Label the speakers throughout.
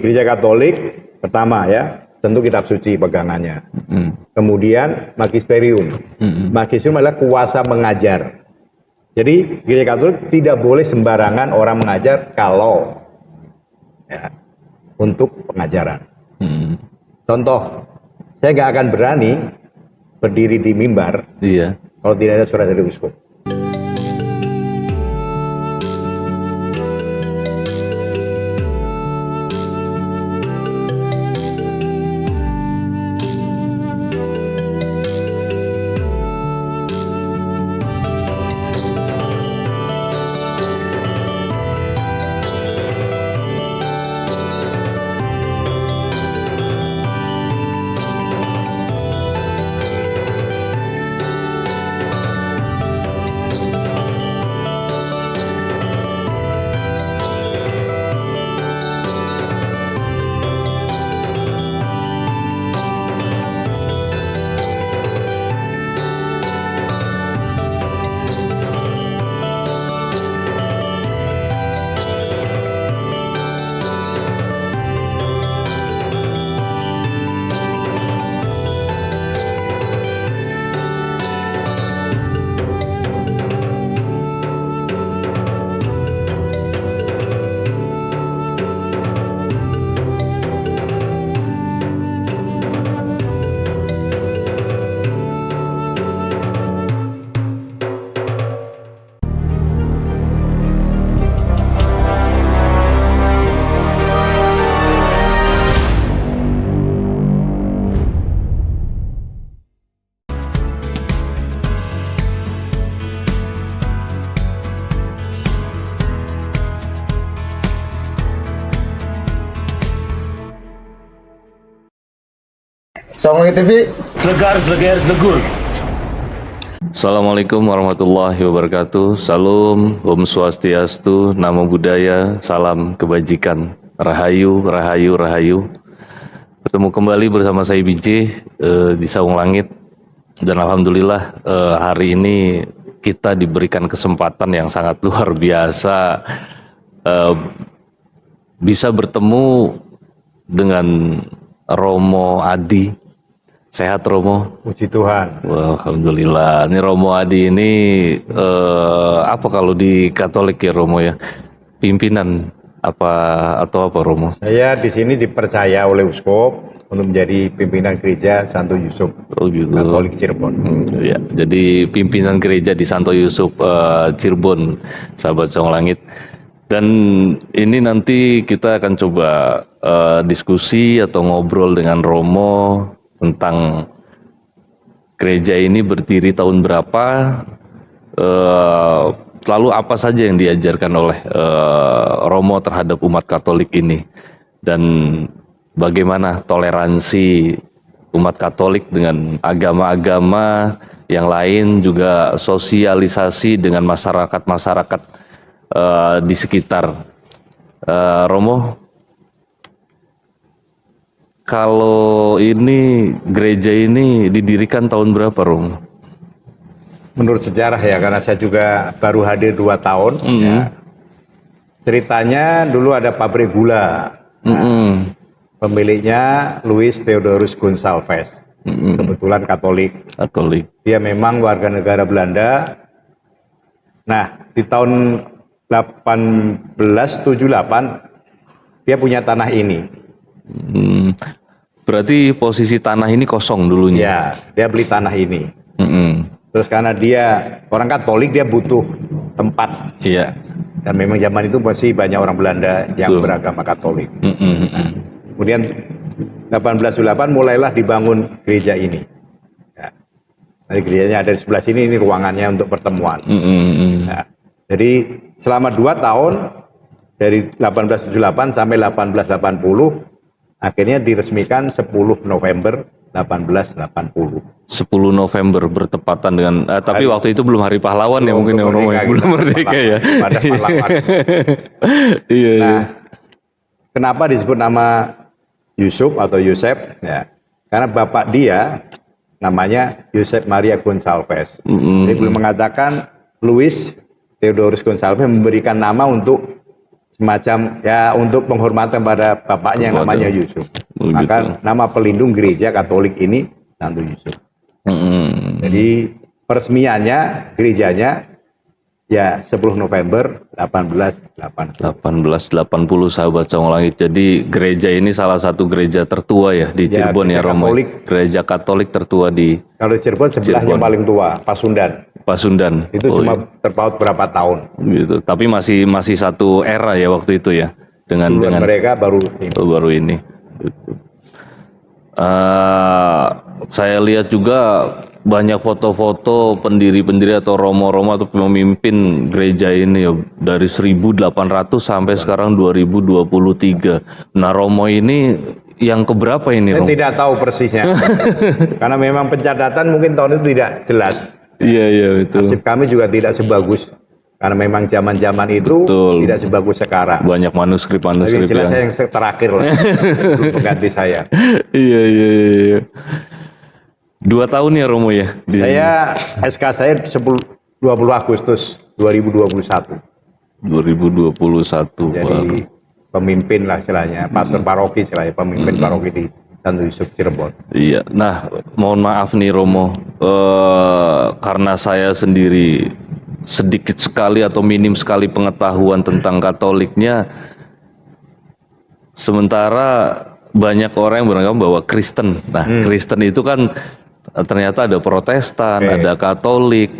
Speaker 1: Gereja Katolik pertama ya, tentu kitab suci pegangannya. Kemudian magisterium. Magisterium adalah kuasa mengajar. Jadi Gereja Katolik tidak boleh sembarangan orang mengajar kalau ya, untuk pengajaran. Contoh, saya nggak akan berani berdiri di mimbar kalau tidak ada surat dari uskup.
Speaker 2: Assalamualaikum TV,
Speaker 3: Segar segur. Assalamualaikum warahmatullahi wabarakatuh. Salam, Om Swastiastu, Namo Buddhaya, salam kebajikan, Rahayu, Rahayu, Rahayu. Bertemu kembali bersama saya BJ di Saung Langit. Dan Alhamdulillah hari ini kita diberikan kesempatan yang sangat luar biasa bisa bertemu dengan Romo Adi. Sehat Romo?
Speaker 1: Puji Tuhan.
Speaker 3: Wah, Alhamdulillah. Ini Romo Adi ini apa kalau di Katolik ya Romo ya? Pimpinan apa atau apa Romo?
Speaker 1: Saya di sini dipercaya oleh uskup untuk menjadi pimpinan gereja Santo Yusuf Katolik Cirebon.
Speaker 3: Ya, jadi pimpinan gereja di Santo Yusuf Cirebon, sahabat Saung Langit. Dan ini nanti kita akan coba diskusi atau ngobrol dengan Romo tentang gereja ini berdiri tahun berapa, lalu apa saja yang diajarkan oleh Romo terhadap umat Katolik ini, dan bagaimana toleransi umat Katolik dengan agama-agama yang lain, juga sosialisasi dengan masyarakat-masyarakat di sekitar. Romo, kalau ini gereja ini didirikan tahun berapa, Romo?
Speaker 1: Menurut sejarah ya, karena saya juga baru hadir 2 tahun. Ya. Ceritanya dulu ada pabrik gula. Pemiliknya Luis Theodorus Gonsalves. Kebetulan Katolik. Dia memang warga negara Belanda. Nah, di tahun 1878 dia punya tanah ini.
Speaker 3: Berarti posisi tanah ini kosong dulunya.
Speaker 1: Ya, dia beli tanah ini. Terus karena dia orang Katolik, dia butuh tempat.
Speaker 3: Iya.
Speaker 1: Dan memang zaman itu masih banyak orang Belanda yang beragama Katolik. Kemudian 1878 mulailah dibangun gereja ini. Ya. Jadi gerejanya ada di sebelah sini, ini ruangannya untuk pertemuan. Nah, jadi selama 2 tahun dari 1878 sampai 1880 akhirnya diresmikan 10 November 1880.
Speaker 3: 10 November bertepatan dengan tapi waktu itu belum Hari Pahlawan ya mungkin yang Romo, belum merdeka ya.
Speaker 1: Pada pahlawan.
Speaker 3: Iya.
Speaker 1: Nah, kenapa disebut nama Yusuf atau Yosef? Ya, karena bapak dia namanya Josep Maria Gonsalves. Dia belum mengatakan Luis Theodorus Gonsalves memberikan nama untuk semacam ya untuk penghormatan pada bapaknya yang namanya Yusuf.
Speaker 3: Oh,
Speaker 1: Maka
Speaker 3: gitu.
Speaker 1: nama pelindung gereja Katolik ini Santo Yusuf. Jadi peresmiannya gerejanya ya 10 November 1880.
Speaker 3: 1880 sahabat Cawang Langit. Jadi gereja ini salah satu gereja tertua ya di
Speaker 1: Ya,
Speaker 3: Cirebon ya
Speaker 1: gereja
Speaker 3: Romo.
Speaker 1: Katolik.
Speaker 3: Gereja Katolik tertua di
Speaker 1: Kalau Cirebon sebelah
Speaker 3: Cirebon.
Speaker 1: yang paling tua, Pasundan.
Speaker 3: Pasundan.
Speaker 1: Itu
Speaker 3: Oh,
Speaker 1: cuma terpaut berapa tahun.
Speaker 3: gitu. Tapi masih satu era ya waktu itu ya dengan
Speaker 1: Duluan mereka baru ini.
Speaker 3: baru ini. Gitu. Saya lihat juga banyak foto-foto pendiri-pendiri atau romo-romo atau pemimpin gereja ini ya dari 1800 sampai sekarang 2023. Nah, romo ini yang keberapa ini,
Speaker 1: Saya
Speaker 3: Romo?
Speaker 1: tidak tahu persisnya. Karena memang pencatatan mungkin tahun itu tidak jelas.
Speaker 3: Iya itu.
Speaker 1: Nasib kami juga tidak sebagus. Karena memang zaman-zaman itu
Speaker 3: Betul.
Speaker 1: tidak sebagus sekarang.
Speaker 3: Banyak
Speaker 1: Tapi
Speaker 3: manuskrip-manuskrip
Speaker 1: jelas
Speaker 3: yang
Speaker 1: saya yang terakhir lah. Belum pengganti saya.
Speaker 3: iya. 2 tahun ya Romo ya di sini.
Speaker 1: Saya SK saya 20 Agustus 2021.
Speaker 3: 2021.
Speaker 1: Jadi pemimpin lah istilahnya, pastor paroki istilahnya, pemimpin paroki di Santo Yusuf Cirebon.
Speaker 3: Iya. Nah, mohon maaf nih Romo, karena saya sendiri sedikit sekali atau minim sekali pengetahuan tentang Katoliknya, sementara banyak orang yang beranggapan bahwa Kristen. Nah, Kristen itu kan ternyata ada Protestan, ada Katolik.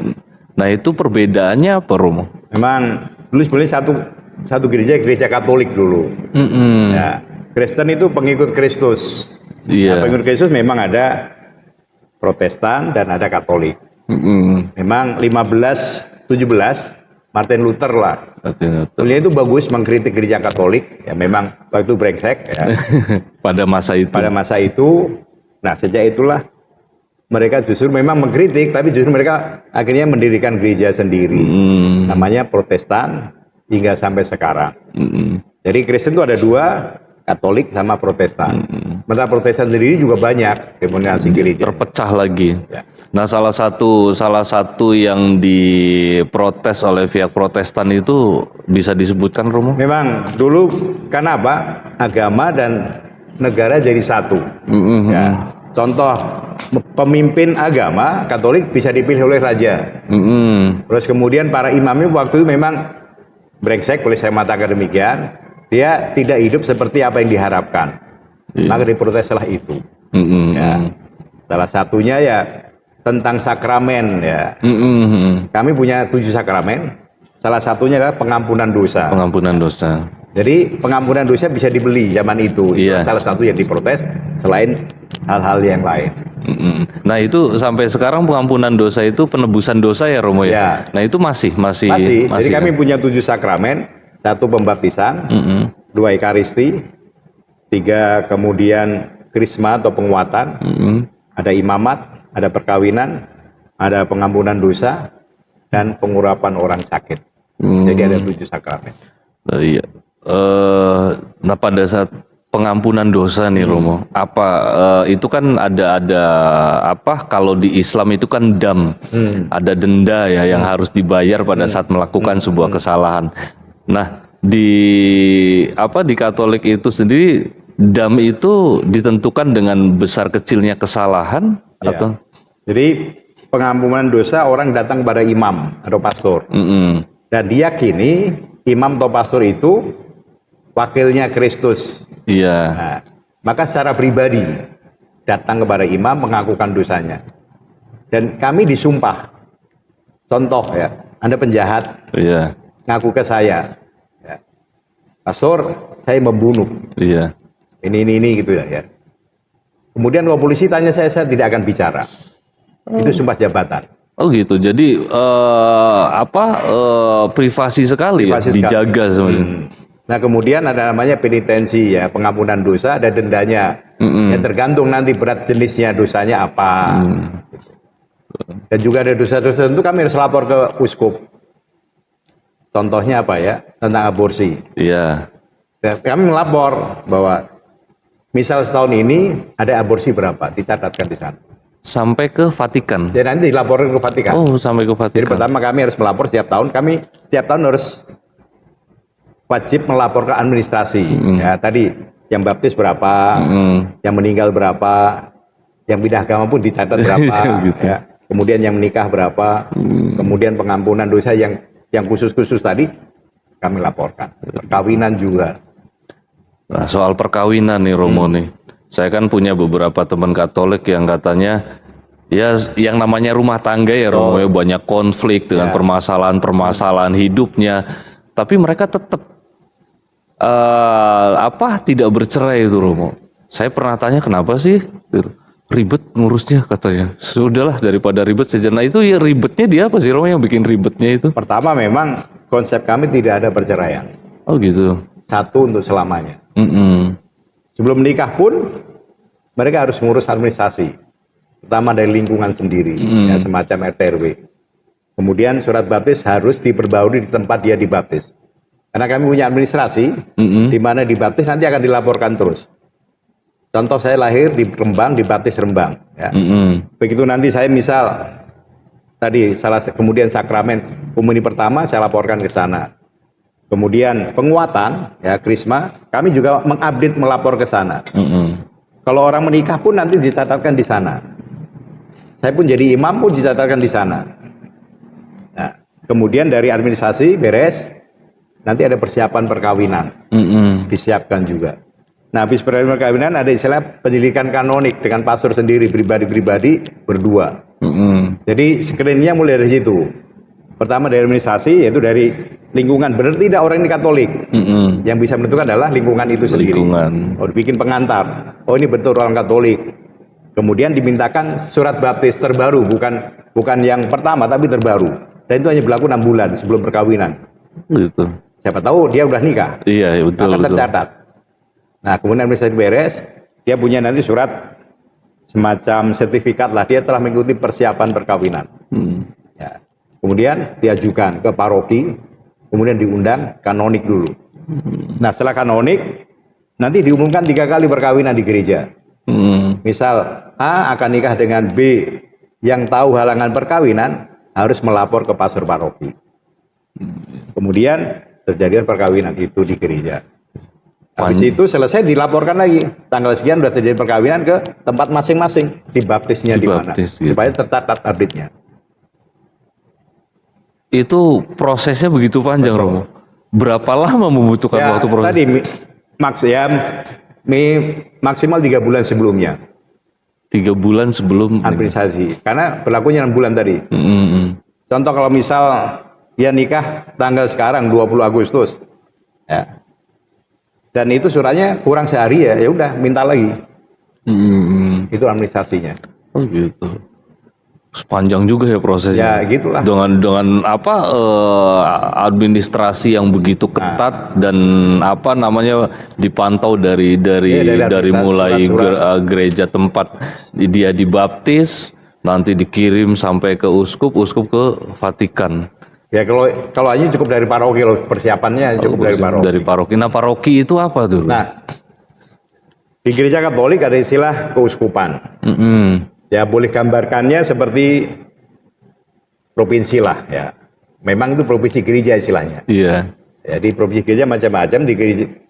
Speaker 3: Nah, itu perbedaannya apa, Romo?
Speaker 1: Memang dulu sebenarnya satu gereja Katolik dulu. Ya, Kristen itu pengikut Kristus.
Speaker 3: Iya.
Speaker 1: Nah, pengikut Kristus memang ada Protestan dan ada Katolik. Memang 1517 Martin Luther lah. Beliau itu bagus mengkritik gereja Katolik. Ya memang waktu itu brengsek. Ya.
Speaker 3: Pada masa itu.
Speaker 1: Pada masa itu, nah sejak itulah mereka justru memang mengkritik, tapi justru mereka akhirnya mendirikan gereja sendiri. Namanya Protestan hingga sampai sekarang. Jadi Kristen itu ada 2, Katolik sama Protestan. Sementara Protestan sendiri juga banyak denominasi gereja.
Speaker 3: Terpecah lagi.
Speaker 1: Ya.
Speaker 3: Nah, salah satu yang diprotes oleh pihak Protestan itu bisa disebutkan, Romo?
Speaker 1: Memang dulu karena apa? Agama dan negara jadi satu. Ya. Contoh pemimpin agama Katolik bisa dipilih oleh raja. Terus kemudian para imamnya waktu itu memang brengsek, boleh saya mengatakan demikian. Dia tidak hidup seperti apa yang diharapkan. Maka diprotes setelah itu. Ya. Salah satunya ya tentang sakramen ya. Kami punya 7 sakramen. Salah satunya adalah pengampunan dosa.
Speaker 3: Pengampunan dosa.
Speaker 1: Jadi pengampunan dosa bisa dibeli zaman itu.
Speaker 3: Iya.
Speaker 1: Salah satu yang diprotes selain hal-hal yang lain.
Speaker 3: Nah, itu sampai sekarang pengampunan dosa itu penebusan dosa ya, Romo ya.
Speaker 1: Ya.
Speaker 3: Nah, itu masih.
Speaker 1: Jadi kami
Speaker 3: kan?
Speaker 1: punya 7 sakramen. 1 pembaptisan, 2 Ekaristi, 3 kemudian krisma atau penguatan, ada imamat, ada perkawinan, ada pengampunan dosa, dan pengurapan orang sakit. Jadi ada 7 sakramen.
Speaker 3: Iya. Nah, pada saat pengampunan dosa nih Romo, apa itu kan ada apa? Kalau di Islam itu kan dam, ada denda ya yang harus dibayar pada saat melakukan sebuah kesalahan. Nah, di Katolik itu sendiri dam itu ditentukan dengan besar kecilnya kesalahan
Speaker 1: Ya.
Speaker 3: atau?
Speaker 1: Jadi pengampunan dosa orang datang pada imam atau pastor dan diyakini imam atau pastor itu wakilnya Kristus.
Speaker 3: Iya.
Speaker 1: Nah, maka secara pribadi datang kepada imam mengakukan dosanya dan kami disumpah. Contoh ya, Anda penjahat,
Speaker 3: Iya.
Speaker 1: ngaku ke saya, ya. Pastor, saya membunuh.
Speaker 3: Iya.
Speaker 1: Ini gitu ya. Kemudian kalau polisi tanya saya tidak akan bicara. Itu sumpah jabatan.
Speaker 3: Oh gitu. Jadi privasi sekali
Speaker 1: Privasi
Speaker 3: ya, dijaga sebenarnya.
Speaker 1: Nah kemudian ada namanya penitensi ya, pengampunan dosa, ada dendanya. Ya tergantung nanti berat jenisnya dosanya apa. Dan juga ada dosa-dosa tertentu kami harus lapor ke uskup. Contohnya apa ya? Tentang aborsi.
Speaker 3: Iya.
Speaker 1: Dan kami melapor bahwa misal setahun ini ada aborsi berapa, dicatatkan di sana.
Speaker 3: Sampai ke Vatikan.
Speaker 1: Jadi nanti dilaporkan ke Vatikan.
Speaker 3: Oh, sampai ke
Speaker 1: Jadi
Speaker 3: Vatikan.
Speaker 1: pertama kami harus melapor setiap tahun. Kami setiap tahun harus wajib melapor ke administrasi. Ya, tadi yang baptis berapa, yang meninggal berapa, yang pindah agama pun dicatat berapa,
Speaker 3: Gitu.
Speaker 1: ya. Kemudian yang menikah berapa, kemudian pengampunan dosa yang khusus-khusus tadi kami laporkan. Perkawinan juga.
Speaker 3: Nah, soal perkawinan nih Romo nih. Saya kan punya beberapa teman Katolik yang katanya ya yang namanya rumah tangga ya Romo ya, banyak konflik dengan permasalahan-permasalahan hidupnya. Tapi mereka tetap tidak bercerai itu Romo. Saya pernah tanya kenapa sih ribet ngurusnya katanya. Sudahlah daripada ribet saja. Nah itu ya ribetnya dia apa sih Romo yang bikin ribetnya itu?
Speaker 1: Pertama memang konsep kami tidak ada perceraian.
Speaker 3: Oh gitu.
Speaker 1: Satu untuk selamanya. Sebelum menikah pun mereka harus mengurus administrasi. Pertama dari lingkungan sendiri, ya, semacam RT RW. Kemudian surat baptis harus diperbarui di tempat dia dibaptis. Karena kami punya administrasi, di mana dibaptis nanti akan dilaporkan terus. Contoh saya lahir di Rembang, dibaptis Rembang. Ya. Begitu nanti saya misal tadi kemudian sakramen komuni pertama saya laporkan ke sana. Kemudian penguatan, ya krisma, kami juga mengupdate melapor ke sana. Kalau orang menikah pun nanti dicatatkan di sana. Saya pun jadi imam pun dicatatkan di sana. Nah, kemudian dari administrasi beres, nanti ada persiapan perkawinan, disiapkan juga. Nah, habis perkawinan ada istilah pendidikan kanonik dengan pastor sendiri pribadi-pribadi berdua. Jadi screeningnya mulai dari situ. Pertama dari administrasi, yaitu dari lingkungan. Benar tidak orang ini Katolik? Yang bisa menentukan adalah lingkungan itu sendiri. Oh, bikin pengantar. Oh, ini betul orang Katolik. Kemudian dimintakan surat baptis terbaru, bukan yang pertama tapi terbaru. Dan itu hanya berlaku 6 bulan sebelum perkawinan.
Speaker 3: Gitu.
Speaker 1: Siapa tahu dia udah nikah.
Speaker 3: Iya, betul.
Speaker 1: Akan tercatat. Nah, kemudian administrasi beres, dia punya nanti surat semacam sertifikat lah dia telah mengikuti persiapan perkawinan. Ya. Kemudian diajukan ke paroki, kemudian diundang kanonik dulu. Nah setelah kanonik, nanti diumumkan 3 kali perkawinan di gereja. Misal A akan nikah dengan B yang tahu halangan perkawinan harus melapor ke pastor paroki. Kemudian terjadi perkawinan itu di gereja. Habis itu selesai dilaporkan lagi tanggal sekian sudah terjadi perkawinan ke tempat masing-masing, dibaptisnya di mana, supaya tercatat update-nya.
Speaker 3: Itu prosesnya begitu panjang, Romo. Berapa lama membutuhkan waktu proses?
Speaker 1: Tadi maksimal 3 bulan sebelumnya.
Speaker 3: 3 bulan sebelum
Speaker 1: administrasi. Karena berlakunya 6 bulan tadi. Contoh kalau misal dia nikah tanggal sekarang 20 Agustus. Ya. Dan itu suratnya kurang sehari ya udah minta lagi. Itu administrasinya.
Speaker 3: Oh gitu. Sepanjang juga ya prosesnya.
Speaker 1: Ya gitulah.
Speaker 3: Dengan administrasi yang begitu ketat dan dipantau dari mulai gereja tempat dia dibaptis, nanti dikirim sampai ke uskup ke Vatikan.
Speaker 1: Ya kalau aja cukup dari paroki loh, persiapannya cukup dari paroki.
Speaker 3: Nah, paroki itu apa tuh?
Speaker 1: Nah, di gereja Katolik ada istilah keuskupan. Ya boleh gambarkannya seperti provinsi lah ya. Memang itu provinsi gereja istilahnya.
Speaker 3: Iya.
Speaker 1: Jadi provinsi gereja macam-macam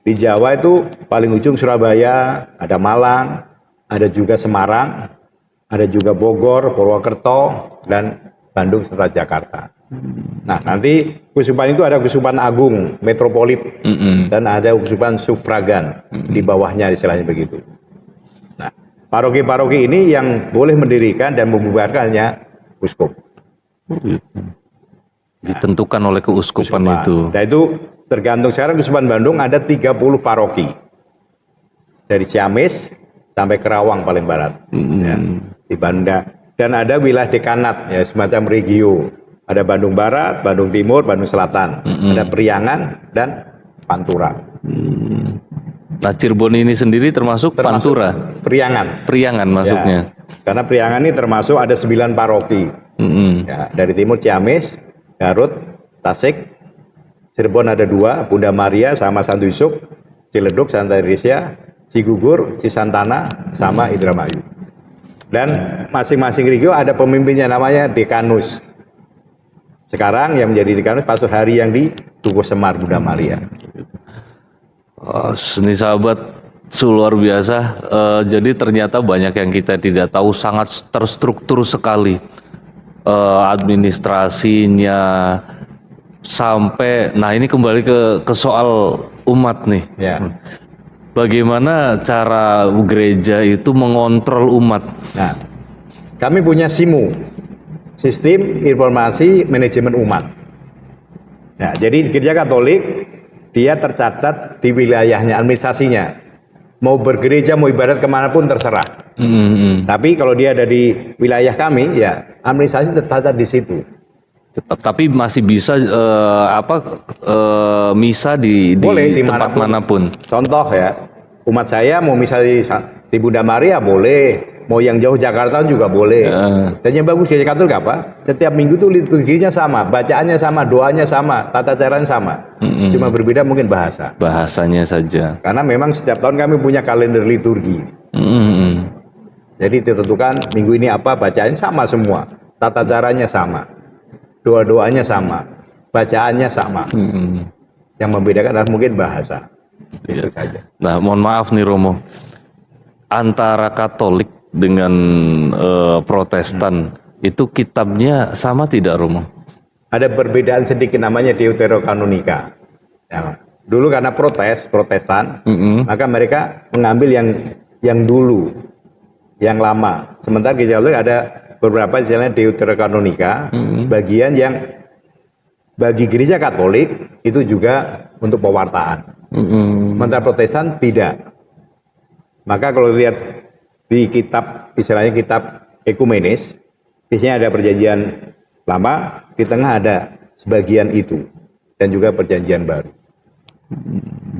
Speaker 1: di Jawa itu paling ujung Surabaya, ada Malang, ada juga Semarang, ada juga Bogor, Purwokerto, dan Bandung serta Jakarta. Nah nanti keuskupan itu ada keuskupan agung, metropolit, dan ada keuskupan sufragan di bawahnya istilahnya begitu. Nah paroki-paroki ini yang boleh mendirikan dan membubarkannya uskup.
Speaker 3: Ditentukan oleh keuskupan itu.
Speaker 1: Nah itu tergantung sekarang keuskupan Bandung ada 30 paroki. Dari Ciamis sampai Kerawang paling barat. Ya, di Banda. Dan ada wilayah dekanat ya semacam regio. Ada Bandung Barat, Bandung Timur, Bandung Selatan. Ada Priangan dan Pantura.
Speaker 3: Nah Cirebon ini sendiri termasuk Pantura? Priangan masuknya.
Speaker 1: Ya, karena Priangan ini termasuk ada 9 paroki. Ya, dari timur Ciamis, Garut, Tasik, Cirebon ada 2, Bunda Maria sama Santo Yusuf, Ciledug, Santa Teresia, Cigugur, Cisantana, sama Indramayu. Dan masing-masing regio ada pemimpinnya namanya dekanus. Sekarang yang menjadi dekanus Pastor Hari yang di Tugu Semar Bunda Maria.
Speaker 3: Ini sahabat luar biasa. Jadi ternyata banyak yang kita tidak tahu, sangat terstruktur sekali administrasinya sampai. Nah ini kembali ke soal umat nih.
Speaker 1: Ya.
Speaker 3: Bagaimana cara gereja itu mengontrol umat?
Speaker 1: Nah, kami punya SIMU, Sistem Informasi Manajemen Umat. Nah, jadi Gereja Katolik dia tercatat di wilayahnya, administrasinya. Mau bergereja, mau ibadat kemanapun terserah. Tapi kalau dia ada di wilayah kami, ya administrasi tercatat di situ.
Speaker 3: Tapi masih bisa misa di
Speaker 1: Boleh,
Speaker 3: tempat manapun.
Speaker 1: Contoh ya, umat saya mau misa di Bunda Maria boleh, mau yang jauh Jakarta juga boleh. Dan yang bagus Gereja Katolik apa? Setiap minggu tuh liturginya sama, bacaannya sama, doanya sama, tata caranya sama. Cuma berbeda mungkin bahasanya saja. Karena memang setiap tahun kami punya kalender liturgi. Jadi ditentukan minggu ini apa, bacaannya sama semua, tata caranya sama, doa-doanya sama, bacaannya sama. Yang membedakan adalah mungkin bahasa. Itu saja.
Speaker 3: Nah, mohon maaf nih Romo, antara Katolik dengan Protestan itu kitabnya sama tidak Romo?
Speaker 1: Ada perbedaan sedikit, namanya Deuterokanonika. Ya, dulu karena Protestan, maka mereka mengambil yang dulu, yang lama. Sementara Gereja Katolik ada beberapa istilahnya Deuterokanonika, bagian yang bagi Gereja Katolik itu juga untuk pewartaan. Sementara Protestan tidak. Maka kalau lihat di kitab, istilahnya kitab ekumenis, biasanya ada perjanjian lama, di tengah ada sebagian itu, dan juga perjanjian baru.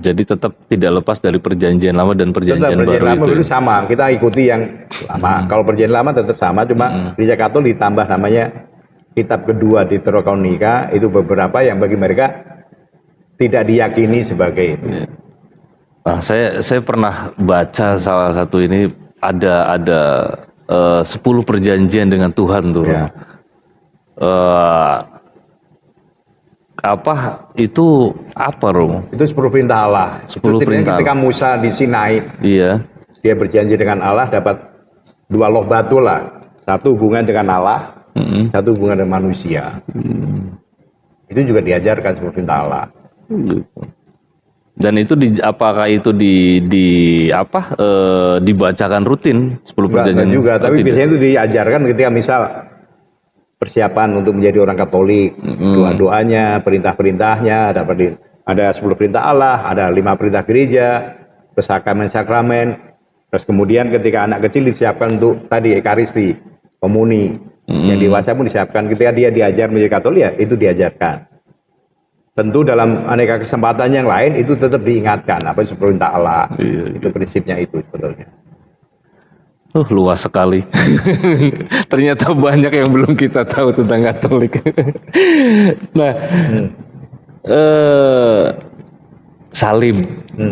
Speaker 3: Jadi tetap tidak lepas dari perjanjian lama dan perjanjian baru
Speaker 1: lama
Speaker 3: itu.
Speaker 1: Itu sama, kita ikuti yang lama. Kalau perjanjian lama tetap sama, cuma Gereja Katolik ditambah namanya kitab kedua di Deuterokanonika, itu beberapa yang bagi mereka tidak diyakini sebagai itu.
Speaker 3: Nah, saya pernah baca salah satu ini ada 10 perjanjian dengan Tuhan tuh.
Speaker 1: Ya.
Speaker 3: Itu apa Romo?
Speaker 1: Itu 10 perintah Allah.
Speaker 3: 10
Speaker 1: itu
Speaker 3: perintah.
Speaker 1: Ketika Musa di Sinai,
Speaker 3: Iya.
Speaker 1: dia berjanji dengan Allah dapat 2 loh batu lah. Satu hubungan dengan Allah, satu hubungan dengan manusia. Itu juga diajarkan 10 perintah Allah.
Speaker 3: Dan itu apakah itu dibacakan rutin 10 perjanjian?
Speaker 1: Juga, tapi biasanya itu diajarkan ketika misal persiapan untuk menjadi orang Katolik, doa-doanya, perintah-perintahnya, ada 10 perintah Allah, ada 5 perintah gereja, sakramen-sakramen, terus kemudian ketika anak kecil disiapkan untuk tadi Ekaristi, komuni, yang dewasa pun disiapkan. Ketika dia diajar menjadi Katolik, ya itu diajarkan. Tentu dalam aneka kesempatan yang lain itu tetap diingatkan apa itu perintah Allah. Itu prinsipnya itu sebetulnya.
Speaker 3: Luas sekali. Ternyata banyak yang belum kita tahu tentang Katolik. Nah, salib,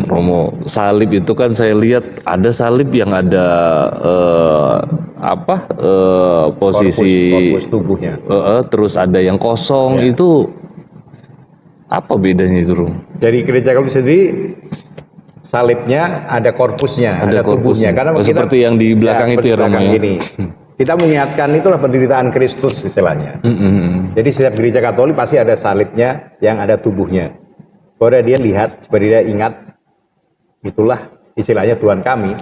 Speaker 3: Romo, salib itu kan saya lihat ada salib yang ada posisi
Speaker 1: korpus tubuhnya.
Speaker 3: Terus ada yang kosong, itu apa bedanya itu, Romo?
Speaker 1: Jadi Gereja Katolik sendiri salibnya ada korpusnya, ada tubuhnya. Karena
Speaker 3: seperti yang di belakang itu ya, Romo ya.
Speaker 1: Gini. Kita mengingatkan itulah penderitaan Kristus istilahnya. Jadi setiap Gereja Katolik pasti ada salibnya yang ada tubuhnya. Kalau dia lihat, supaya dia ingat, itulah istilahnya Tuhan kami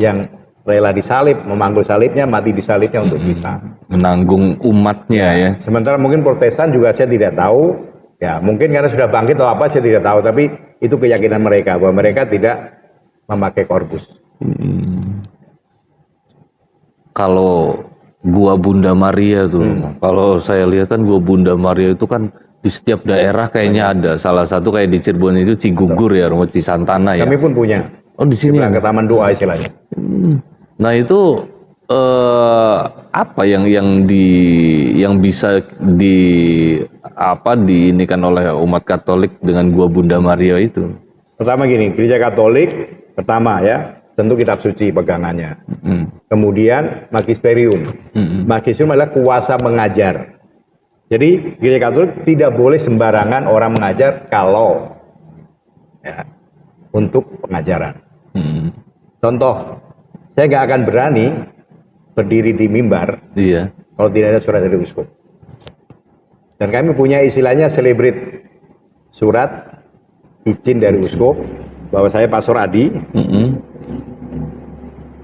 Speaker 1: yang rela disalib, memanggul salibnya, mati di salibnya untuk kita.
Speaker 3: Menanggung umatnya ya.
Speaker 1: Sementara mungkin Protestan juga saya tidak tahu, ya mungkin karena sudah bangkit atau apa saya tidak tahu, tapi itu keyakinan mereka bahwa mereka tidak memakai korpus.
Speaker 3: Kalau gua Bunda Maria tuh, kalau saya lihat kan gua Bunda Maria itu kan di setiap daerah kayaknya ada. Salah satu kayak di Cirebon itu Cigugur ya, Romo, Cisantana ya.
Speaker 1: Kami pun punya.
Speaker 3: Oh di sini.
Speaker 1: Ke Taman Doa istilahnya.
Speaker 3: Nah itu apa yang bisa diinikan oleh umat Katolik dengan gua Bunda Maria itu?
Speaker 1: Pertama gini, Gereja Katolik pertama ya, tentu kitab suci pegangannya. Kemudian magisterium. Magisterium adalah kuasa mengajar. Jadi gereja Katolik tidak boleh sembarangan orang mengajar kalau ya, untuk pengajaran. Contoh, saya nggak akan berani berdiri di mimbar
Speaker 3: Iya.
Speaker 1: kalau tidak ada surat dari uskup. Dan kami punya istilahnya selebrit surat izin dari uskup bahwa saya Pastor Adi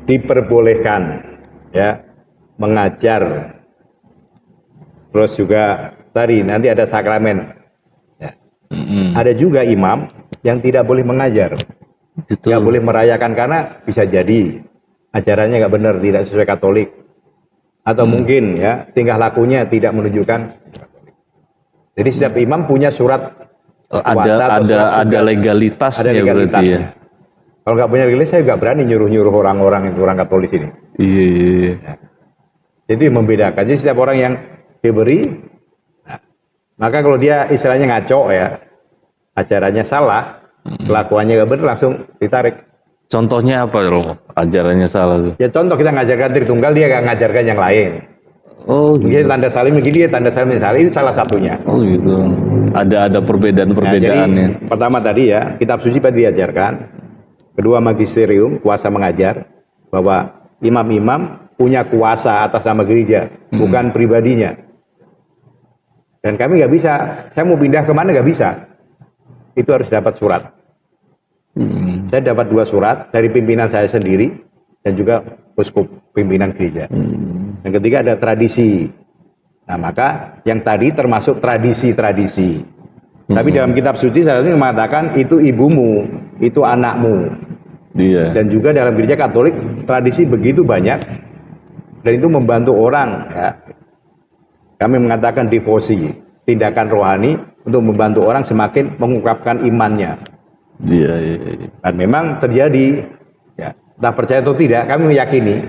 Speaker 1: diperbolehkan ya mengajar. Terus juga tadi nanti ada sakramen. Ya. Ada juga imam yang tidak boleh mengajar, nggak boleh merayakan karena bisa jadi ajarannya nggak benar, tidak sesuai Katolik, atau mungkin ya tingkah lakunya tidak menunjukkan Katolik. Jadi setiap imam punya surat kuasa atau surat
Speaker 3: ada
Speaker 1: tugas.
Speaker 3: legalitasnya,
Speaker 1: Ada legalitasnya.
Speaker 3: berarti ya.
Speaker 1: Kalau nggak punya legalitas, saya nggak berani nyuruh orang-orang itu orang Katolik ini.
Speaker 3: Iya.
Speaker 1: Itu yang membedakan. Jadi setiap orang yang diberi, nah, maka kalau dia istilahnya ngaco ya, ajarannya salah, kelakuannya nggak benar, langsung ditarik.
Speaker 3: Contohnya apa Romo? Ajarannya salah tuh.
Speaker 1: Ya contoh kita ngajarkan Tritunggal, dia nggak ngajarkan yang lain.
Speaker 3: Oh
Speaker 1: Mungkin
Speaker 3: gitu.
Speaker 1: tanda salim begini, tanda salim salah, itu salah satunya.
Speaker 3: Oh gitu. Ada
Speaker 1: Nah,
Speaker 3: perbedaan-perbedaannya.
Speaker 1: jadi pertama tadi ya, kitab suci pada diajarkan. Kedua, magisterium, kuasa mengajar, bahwa imam-imam punya kuasa atas nama gereja, bukan pribadinya. Dan kami nggak bisa, saya mau pindah kemana nggak bisa. Itu harus dapat surat. Saya dapat 2 surat dari pimpinan saya sendiri dan juga uskup pimpinan gereja. Yang ketiga ada tradisi. Nah maka yang tadi termasuk tradisi-tradisi. Tapi dalam kitab suci seharusnya mengatakan itu ibumu, itu anakmu.
Speaker 3: Iya.
Speaker 1: Dan juga dalam gereja Katolik tradisi begitu banyak dan itu membantu orang ya. Kami mengatakan devosi, tindakan rohani untuk membantu orang semakin mengungkapkan imannya.
Speaker 3: Iya.
Speaker 1: Dan memang terjadi, ya, entah percaya atau tidak, kami meyakini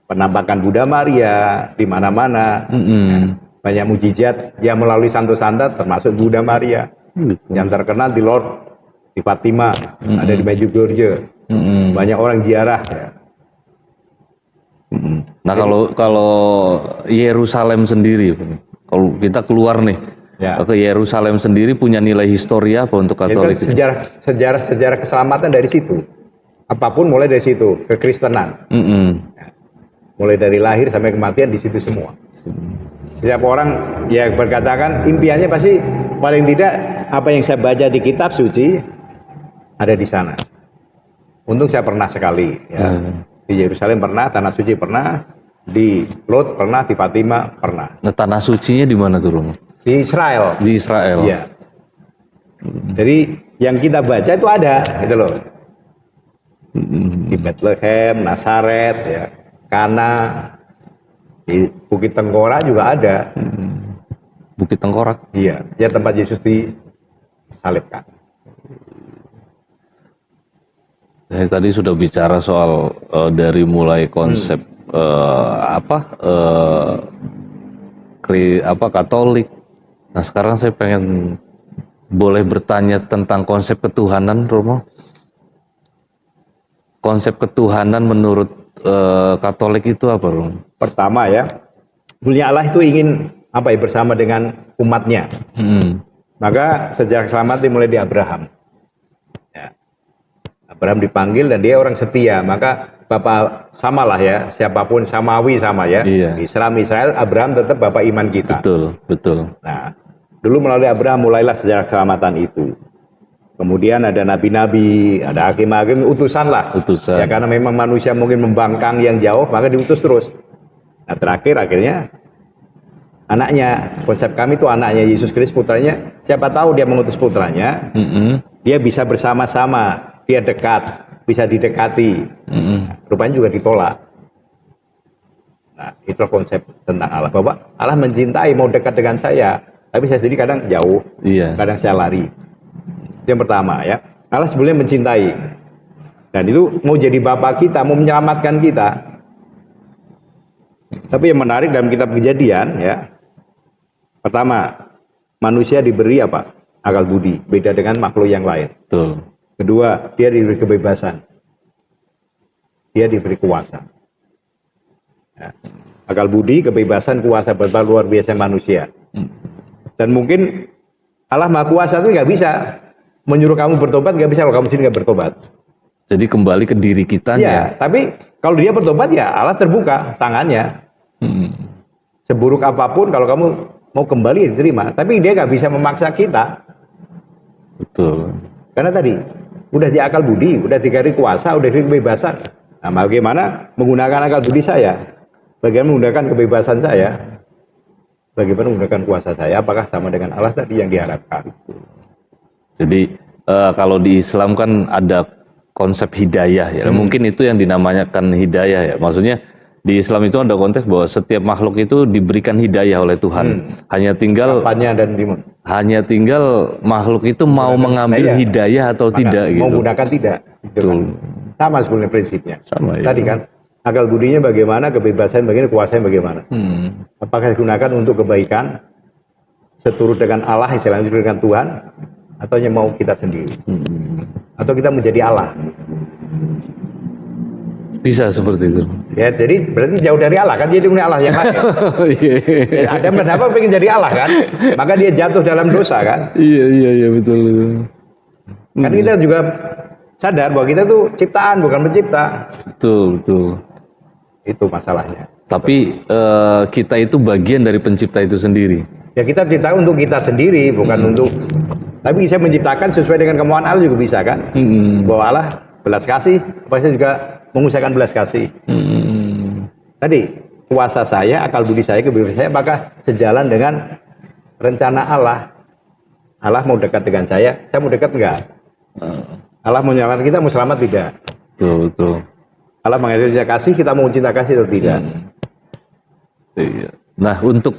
Speaker 1: penampakan Bunda Maria di mana-mana, ya, banyak mujizat yang melalui santo-santa termasuk Bunda Maria yang terkenal di Lourdes, di Fatima, ada di Medjugorje, banyak orang ziarah. Ya.
Speaker 3: Nah kalau Yerusalem sendiri, kalau kita keluar nih
Speaker 1: Ya.
Speaker 3: ke Yerusalem sendiri punya nilai histori apa untuk
Speaker 1: Itu
Speaker 3: Katolik?
Speaker 1: sejarah keselamatan dari situ. Apapun mulai dari situ, kekristenan. Ya. Mulai dari lahir sampai kematian di situ semua. Setiap orang ya berkatakan impiannya pasti paling tidak apa yang saya baca di kitab suci ada di sana. Untung saya pernah sekali ya. Di Yerusalem pernah, Tanah Suci pernah, di Lourdes pernah, di Fatima pernah.
Speaker 3: Nah, Tanah Sucinya di mana tuh Romo?
Speaker 1: Di Israel.
Speaker 3: Di Israel.
Speaker 1: Iya. Jadi yang kita baca itu ada, gitu loh. Di Bethlehem, Nazaret, ya, Kana, di Bukit Tengkorak juga ada.
Speaker 3: Bukit Tengkorak.
Speaker 1: Iya, ya tempat Yesus disalibkan.
Speaker 3: Saya tadi sudah bicara soal dari mulai konsep Katolik. Nah sekarang saya pengen boleh bertanya tentang konsep ketuhanan, Romo. Konsep ketuhanan menurut Katolik itu apa, Romo?
Speaker 1: Pertama ya, mulia Allah itu ingin apa ya bersama dengan umatnya. Maka sejarah selamat dimulai di Abraham. Abraham dipanggil dan dia orang setia, maka Bapak samalah ya, siapapun Samawi sama ya.
Speaker 3: Iya.
Speaker 1: Islam Israel, Abraham tetap Bapak iman kita.
Speaker 3: Betul.
Speaker 1: Nah, dulu melalui Abraham mulailah sejarah keselamatan itu. Kemudian ada nabi-nabi, ada hakim-hakim, utusan lah.
Speaker 3: Utusan.
Speaker 1: Ya karena memang manusia mungkin membangkang yang jauh, maka diutus terus. Nah terakhir akhirnya anaknya, konsep kami itu anaknya Yesus Kristus putranya. Siapa tahu dia mengutus putranya, dia bisa bersama-sama. Dia dekat, bisa didekati. Rupanya juga ditolak. Nah, itulah konsep tentang Allah. Bahwa Allah mencintai, mau dekat dengan saya, tapi saya sendiri kadang jauh, kadang saya lari. Itu yang pertama ya. Allah sebenarnya mencintai. Dan itu mau jadi Bapa kita, mau menyelamatkan kita. Tapi yang menarik dalam kitab Kejadian ya. Pertama, manusia diberi apa? Akal budi, beda dengan makhluk yang lain.
Speaker 3: Betul.
Speaker 1: Kedua, dia diberi kebebasan. Dia diberi kuasa. Ya. Akal budi, kebebasan, kuasa betapa luar biasa manusia. Dan mungkin Allah Maha Kuasa itu nggak bisa menyuruh kamu bertobat, nggak bisa kalau kamu sendiri nggak bertobat.
Speaker 3: Jadi kembali ke diri kita
Speaker 1: Iya,
Speaker 3: ya.
Speaker 1: tapi kalau dia bertobat ya Allah terbuka tangannya. Seburuk apapun kalau kamu mau kembali ya diterima. Tapi dia nggak bisa memaksa kita.
Speaker 3: Betul.
Speaker 1: Karena tadi udah di akal budi, udah diberi kuasa, udah diberi kebebasan. Nah, bagaimana menggunakan akal budi saya? Bagaimana menggunakan kebebasan saya? Bagaimana menggunakan kuasa saya? Apakah sama dengan Allah tadi yang diharapkan?
Speaker 3: Jadi kalau di Islam kan ada konsep hidayah ya. Mungkin itu yang dinamakan hidayah ya. Maksudnya di Islam itu ada konteks bahwa setiap makhluk itu diberikan hidayah oleh Tuhan. Hanya tinggal hanya tinggal makhluk itu mau mengambil hidayah atau tidak gitu.
Speaker 1: Mau menggunakan tidak. Gitu. Sama sebenarnya prinsipnya.
Speaker 3: Sama,
Speaker 1: tadi kan akal budinya bagaimana, kebebasan bagaimana, kuasanya bagaimana. Apakah digunakan untuk kebaikan seturut dengan Allah, istilahnya seturut dengan Tuhan, atau hanya mau kita sendiri, atau kita menjadi Allah.
Speaker 3: Bisa seperti itu.
Speaker 1: Ya, jadi berarti jauh dari Allah kan, jadi punya Allah yang lain. Ya, Adam dan Hawa pengen jadi Allah kan, maka dia jatuh dalam dosa kan.
Speaker 3: Iya betul.
Speaker 1: Kan kita juga sadar bahwa kita tuh ciptaan bukan pencipta.
Speaker 3: Betul.
Speaker 1: Itu masalahnya.
Speaker 3: Tapi kita itu bagian dari pencipta itu sendiri.
Speaker 1: Ya kita ciptakan untuk kita sendiri, bukan untuk. Tapi bisa menciptakan sesuai dengan kemauan Allah juga bisa kan. Bahwa Allah belas kasih, pasti juga mengusahakan belas kasih. Tadi kuasa saya, akal budi saya, kebebasan saya, apakah sejalan dengan rencana Allah? Allah mau dekat dengan saya mau dekat enggak? Allah mau menyelamatkan kita, mau selamat tidak?
Speaker 3: Betul.
Speaker 1: Allah mengajarkan cinta kasih, kita mau cinta kasih atau tidak?
Speaker 3: Iya. Nah, untuk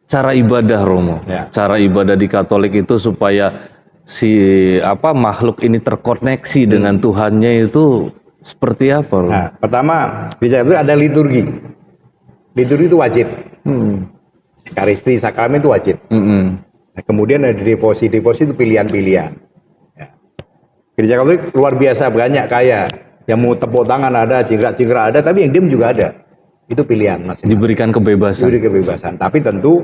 Speaker 3: cara ibadah Romo, cara ibadah di Katolik itu supaya makhluk ini terkoneksi dengan Tuhannya itu seperti apa, Romo?
Speaker 1: Nah, pertama bisa itu ada liturgi. Liturgi itu wajib. Ekaristi, sakramen itu wajib. Nah, kemudian ada devosi itu pilihan-pilihan. Ya. Gereja Katolik luar biasa banyak kaya. Yang mau tepuk tangan ada, cingkrak-cingkrak ada, tapi yang diem juga ada. Itu pilihan masing-masing.
Speaker 3: Diberikan kebebasan.
Speaker 1: Diberi kebebasan. Tapi tentu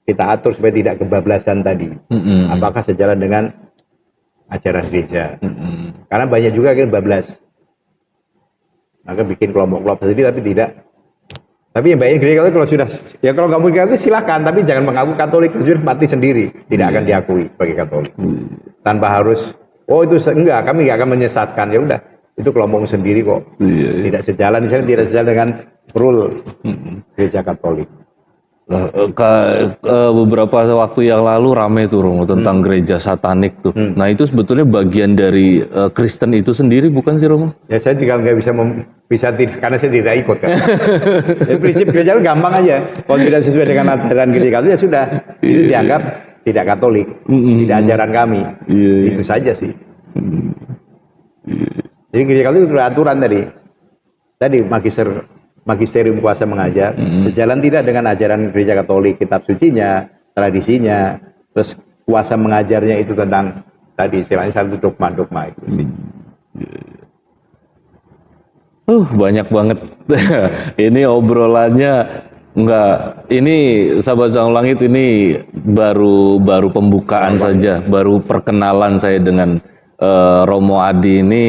Speaker 1: kita atur supaya tidak kebablasan tadi. Apakah sejalan dengan ajaran gereja? Karena banyak juga yang bablas. Maka bikin kelompok-kelompok sendiri tapi tidak. Tapi yang banyak gereja Katolik kalau sudah, ya kalau nggak mau Katolik silahkan, tapi jangan mengaku Katolik, sudah mati sendiri, tidak akan diakui sebagai Katolik. Tanpa harus, itu enggak, kami nggak akan menyesatkan, ya udah, itu kelompok sendiri kok, tidak sejalan, misalnya tidak sejalan dengan rule gereja Katolik.
Speaker 3: Beberapa waktu yang lalu ramai tuh Romo tentang gereja satanik tuh. Nah itu sebetulnya bagian dari Kristen itu sendiri bukan sih Romo?
Speaker 1: Ya saya juga nggak bisa karena saya tidak ikut kan. Jadi prinsip gereja itu gampang aja. Kalau tidak sesuai dengan ajaran gereja Katolik ya sudah, itu dianggap tidak Katolik, tidak ajaran kami. Itu saja sih. Jadi gereja Katolik itu aturan tadi magisterium kuasa mengajar, sejalan tidak dengan ajaran gereja Katolik, kitab sucinya, tradisinya, terus kuasa mengajarnya itu tentang tadi istilahnya satu dogma-dogma itu.
Speaker 3: Banyak banget. Ini obrolannya ini sahabat Sang Langit ini baru pembukaan saja, baru perkenalan saya dengan Romo Adi ini.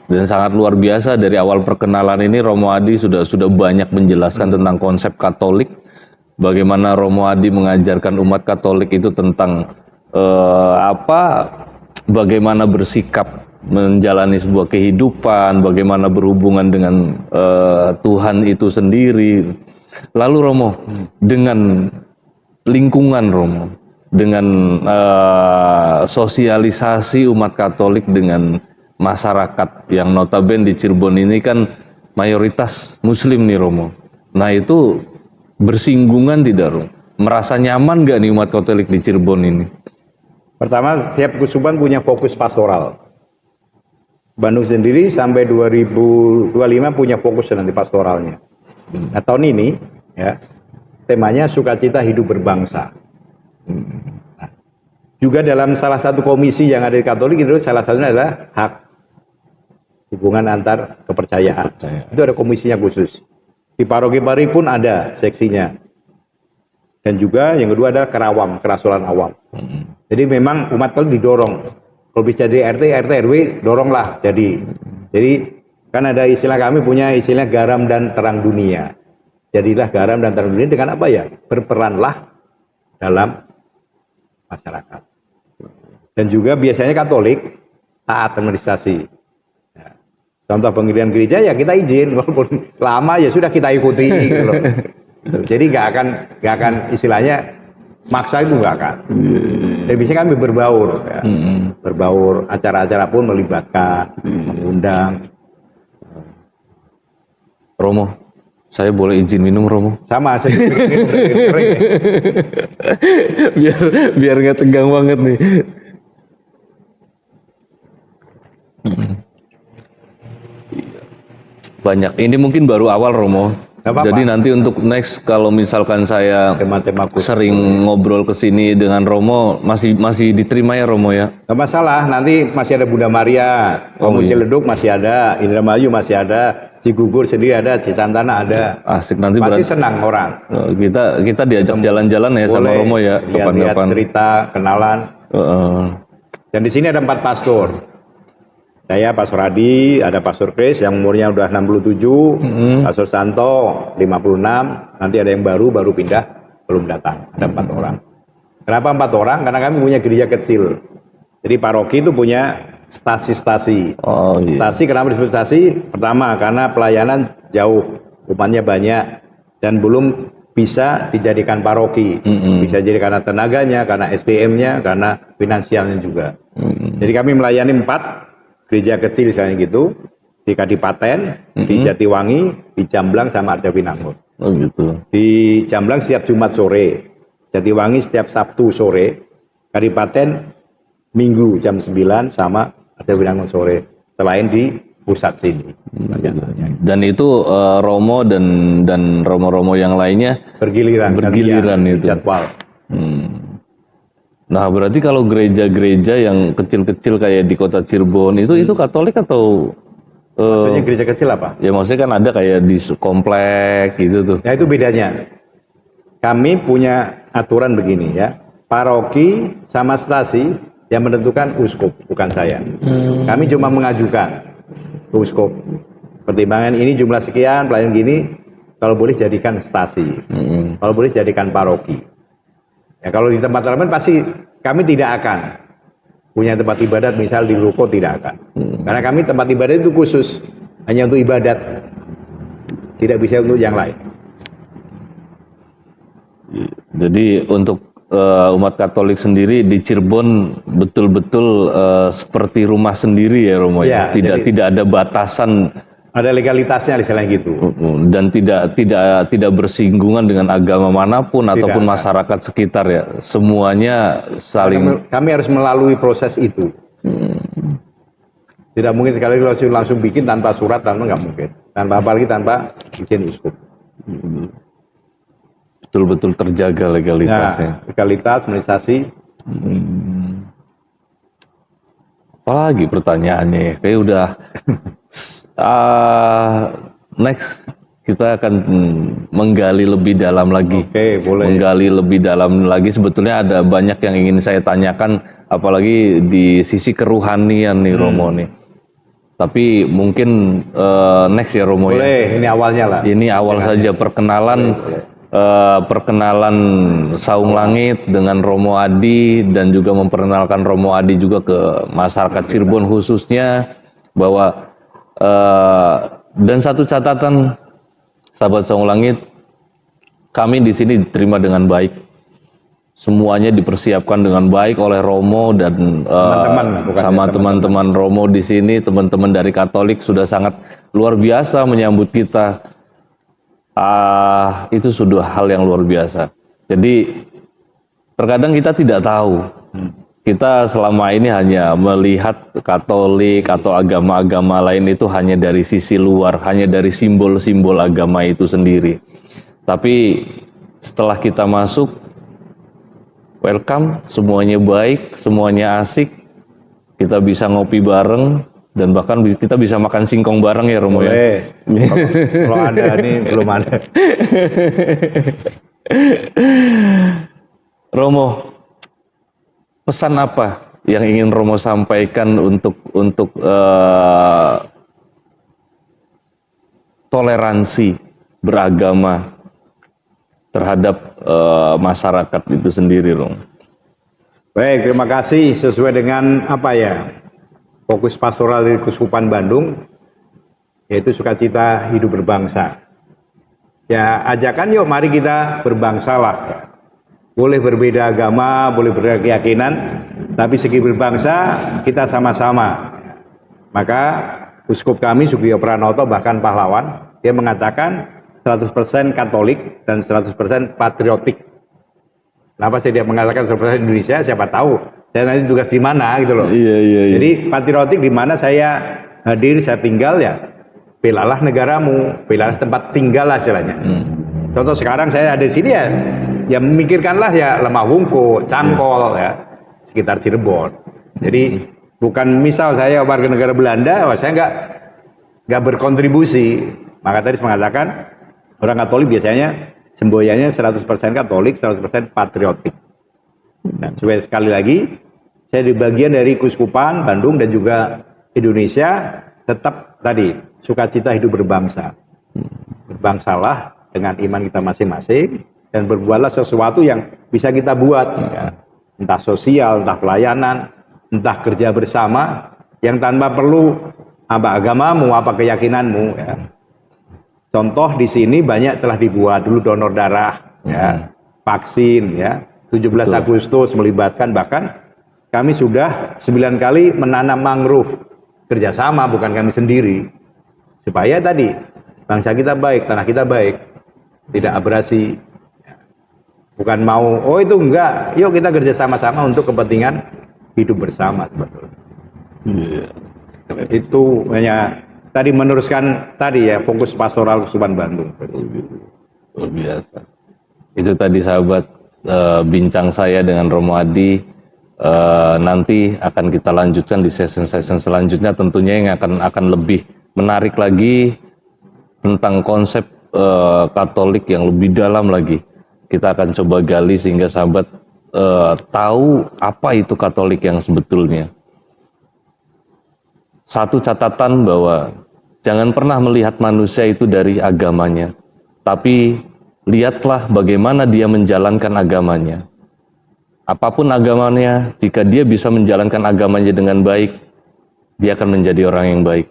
Speaker 3: Dan sangat luar biasa dari awal perkenalan ini Romo Adi sudah banyak menjelaskan tentang konsep Katolik, bagaimana Romo Adi mengajarkan umat Katolik itu tentang bagaimana bersikap menjalani sebuah kehidupan, bagaimana berhubungan dengan Tuhan itu sendiri. Lalu Romo dengan lingkungan Romo, dengan sosialisasi umat Katolik dengan masyarakat yang notabene di Cirebon ini kan mayoritas Muslim nih Romo. Nah itu bersinggungan tidak Romo? Merasa nyaman gak nih umat Katolik di Cirebon ini?
Speaker 1: Pertama, Siap Kusuban punya fokus pastoral. Bandung sendiri sampai 2025 punya fokus nanti pastoralnya. Nah tahun ini ya temanya sukacita hidup berbangsa. Nah, juga dalam salah satu komisi yang ada di Katolik itu salah satunya adalah hak hubungan antar kepercayaan. Itu ada komisinya khusus. Di paroki-paroki pun ada seksinya. Dan juga yang kedua adalah kerawam, kerasulan awam. Jadi memang umat Katolik didorong. Kalau bisa di RT, RW doronglah. Jadi kan ada istilah, kami punya istilah garam dan terang dunia. Jadilah garam dan terang dunia dengan apa ya? Berperanlah dalam masyarakat. Dan juga biasanya Katolik taat administrasi. Ya. Contoh pendirian gereja ya kita izin, walaupun lama ya sudah kita ikuti. Gitu loh. Jadi nggak akan istilahnya maksa, itu nggak akan. Jadi biasanya kami berbaur, ya. Berbaur, acara-acara pun melibatkan, mengundang.
Speaker 3: Romo, saya boleh izin minum Romo?
Speaker 1: Sama, saya
Speaker 3: biar nggak tegang banget nih. Banyak. Ini mungkin baru awal Romo. Jadi nanti untuk next kalau misalkan saya
Speaker 1: tema-tema
Speaker 3: sering ngobrol ke sini dengan Romo masih diterima ya Romo ya?
Speaker 1: Gak masalah, nanti masih ada Bunda Maria, Kamu Ciledug masih ada, Indramayu masih ada, Cigugur sendiri ada, Cisantana ada.
Speaker 3: Asik, nanti
Speaker 1: pasti senang orang.
Speaker 3: Kita diajak jalan-jalan ya sama Romo ya,
Speaker 1: kapan-kapan. Cerita, kenalan. Dan di sini ada 4 pastor. Saya Pastor Adi, ada Pastor Chris yang umurnya udah 67, Pastor Santo 56, nanti ada yang baru pindah, belum datang, ada 4 orang. Kenapa 4 orang? Karena kami punya gereja kecil. Jadi paroki itu punya stasi-stasi. Stasi, kenapa disebut stasi? Pertama, karena pelayanan jauh, umatnya banyak, dan belum bisa dijadikan paroki. Bisa jadi karena tenaganya, karena SDM-nya, karena finansialnya juga. Jadi kami melayani 4 gereja kecil misalnya gitu, di Kadipaten, di Jatiwangi, di Jamblang sama Arjawinangun.
Speaker 3: Gitu.
Speaker 1: Di Jamblang setiap Jumat sore, Jatiwangi setiap Sabtu sore, Kadipaten Minggu jam 9 sama Arjawinangun sore. Selain di pusat sini.
Speaker 3: Dan itu Romo dan Romo-Romo yang lainnya bergiliran itu.
Speaker 1: Jadwal.
Speaker 3: Nah, berarti kalau gereja-gereja yang kecil-kecil kayak di kota Cirebon itu Katolik atau
Speaker 1: maksudnya gereja kecil apa?
Speaker 3: Ya maksudnya kan ada kayak di komplek gitu tuh.
Speaker 1: Nah, itu bedanya. Kami punya aturan begini ya. Paroki sama stasi yang menentukan uskup, bukan saya. Kami cuma mengajukan ke uskup. Pertimbangan ini jumlah sekian, pelayan gini, kalau boleh jadikan stasi. Kalau boleh jadikan paroki. Ya, kalau di tempat lain pasti kami tidak akan punya tempat ibadat, misal di ruko tidak akan. Karena kami tempat ibadat itu khusus, hanya untuk ibadat, tidak bisa untuk yang lain.
Speaker 3: Jadi untuk umat Katolik sendiri di Cirebon betul-betul seperti rumah sendiri ya Romo ya. Tidak ada batasan.
Speaker 1: Ada legalitasnya istilahnya gitu.
Speaker 3: Dan tidak bersinggungan dengan agama manapun ataupun masyarakat sekitar ya. Semuanya saling.
Speaker 1: Kami harus melalui proses itu. Tidak mungkin sekali langsung bikin tanpa surat, nggak mungkin. Apalagi tanpa izin uskup.
Speaker 3: Betul-betul terjaga legalitasnya.
Speaker 1: Nah, legalitas, administrasi.
Speaker 3: Apalagi pertanyaannya ya, kayak udah. Next kita akan menggali lebih dalam lagi.
Speaker 1: Oke, boleh.
Speaker 3: Menggali lebih dalam lagi. Sebetulnya ada banyak yang ingin saya tanyakan, apalagi di sisi keruhanian nih Romo nih. Tapi mungkin next ya Romo.
Speaker 1: Boleh, ini awalnya lah.
Speaker 3: Ini awal saja perkenalan. Perkenalan Saung Langit dengan Romo Adi, dan juga memperkenalkan Romo Adi juga ke masyarakat Cirebon khususnya, bahwa dan satu catatan sahabat Saung Langit, kami di sini diterima dengan baik, semuanya dipersiapkan dengan baik oleh Romo dan sama teman-teman Romo di sini, teman-teman dari Katolik sudah sangat luar biasa menyambut kita. Itu sudah hal yang luar biasa. Jadi terkadang kita tidak tahu. Kita selama ini hanya melihat Katolik atau agama-agama lain itu hanya dari sisi luar, hanya dari simbol-simbol agama itu sendiri. Tapi setelah kita masuk, welcome, semuanya baik, semuanya asik, kita bisa ngopi bareng, Dan bahkan kita bisa makan singkong bareng ya Romo ya.
Speaker 1: Boleh. Kalau ada ini belum ada.
Speaker 3: Romo, pesan apa yang ingin Romo sampaikan untuk toleransi beragama terhadap masyarakat itu sendiri, Romo?
Speaker 1: Baik, terima kasih. Sesuai dengan apa ya, fokus pastoral di Keuskupan Bandung, yaitu sukacita hidup berbangsa. Ya, ajakan yuk mari kita berbangsa lah. Boleh berbeda agama, boleh berbeda keyakinan, tapi segi berbangsa kita sama-sama. Maka Uskup kami Sugiyo Pranoto bahkan pahlawan, dia mengatakan 100% Katolik dan 100% patriotik. Kenapa dia mengatakan 100% Indonesia? Siapa tahu saya nanti tugas di mana gitu loh.
Speaker 3: Iya.
Speaker 1: Jadi patriotik di mana saya hadir, saya tinggal ya, belalah negaramu, belalah tempat tinggal lah istilahnya. Contoh sekarang saya ada di sini ya memikirkanlah ya Lemah Wungko, Cangkol ya, sekitar Cirebon. Jadi bukan misal saya warga negara Belanda, saya nggak berkontribusi. Maka tadi mengatakan orang Katolik biasanya semboyannya 100% Katolik, 100% patriotik. Nah, supaya sekali lagi saya di bagian dari Keuskupan Bandung dan juga Indonesia tetap tadi sukacita hidup berbangsa. Berbangsalah dengan iman kita masing-masing dan berbuatlah sesuatu yang bisa kita buat, ya. Entah sosial, entah pelayanan, entah kerja bersama yang tanpa perlu apa agamamu, apa keyakinanmu. Ya. Contoh di sini banyak telah dibuat dulu donor darah, ya, vaksin, ya, 17 Agustus melibatkan bahkan kami sudah 9 kali menanam mangrove kerjasama, bukan kami sendiri, supaya tadi bangsa kita baik, tanah kita baik, tidak abrasi. Bukan mau, oh itu enggak, yuk kita kerja sama-sama untuk kepentingan hidup bersama sebetulnya. Itu hanya tadi meneruskan tadi ya fokus pastoral Keuskupan Bandung.
Speaker 3: Luar biasa. Itu tadi sahabat bincang saya dengan Romo Adi. Nanti akan kita lanjutkan di session selanjutnya tentunya yang akan lebih menarik lagi tentang konsep Katolik yang lebih dalam lagi. Kita akan coba gali sehingga sahabat tahu apa itu Katolik yang sebetulnya. Satu catatan bahwa jangan pernah melihat manusia itu dari agamanya, tapi lihatlah bagaimana dia menjalankan agamanya. Apapun agamanya, jika dia bisa menjalankan agamanya dengan baik, dia akan menjadi orang yang baik.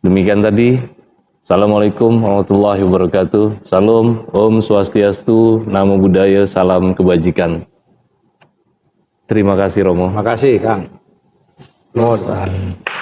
Speaker 3: Demikian tadi. Assalamualaikum warahmatullahi wabarakatuh. Salam, Om Swastiastu, Namo Buddhaya, salam kebajikan. Terima kasih Romo.
Speaker 1: Terima kasih Kang. Mohon.